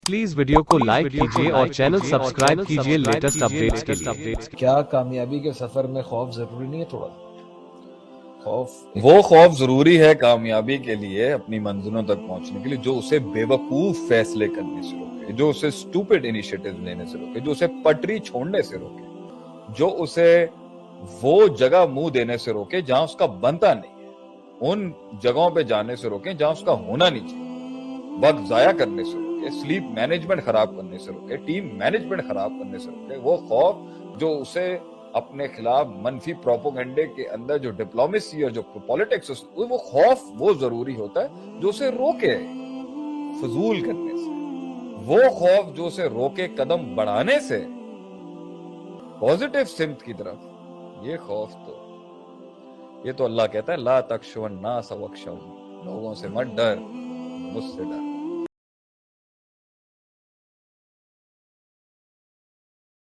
Please video کو like کیجیے اور چینل سبسکرائب کیجیے لیٹسٹ اپڈیٹس کے لیے۔ کیا کامیابی کے سفر میں خوف ضروری نہیں ہے؟ تھوڑا وہ خوف ضروری ہے کامیابی کے لیے، اپنی منزلوں تک پہنچنے کے لیے، جو اسے بے وقوف فیصلے کرنے سے روکے، جو اسے سٹوپڈ انیشیٹیو لینے سے روکے، جو اسے پٹری چھوڑنے سے روکے، جو اسے وہ جگہ منہ دینے سے روکے جہاں اس کا بنتا نہیں ہے، ان جگہوں پہ جانے سے روکے جہاں اس کا ہونا نہیں چاہیے، وقت ضائع کرنے سے روکے، سلیپ مینجمنٹ خراب کرنے سے روکے، ٹیم مینجمنٹ خراب کرنے سے روکے۔ وہ خوف جو اسے اپنے خلاف منفی پروپوگنڈے کے اندر جو ڈپلومیسی اور جو پولیٹکس، وہ خوف وہ ضروری ہوتا ہے جو اسے روکے فضول کرنے سے، وہ خوف جو اسے روکے قدم بڑھانے سے پازیٹیو سمت کی طرف۔ یہ خوف یہ تو اللہ کہتا ہے لا تخشوا الناس واخشونی، لوگوں سے مت ڈر، مجھ سے ڈر۔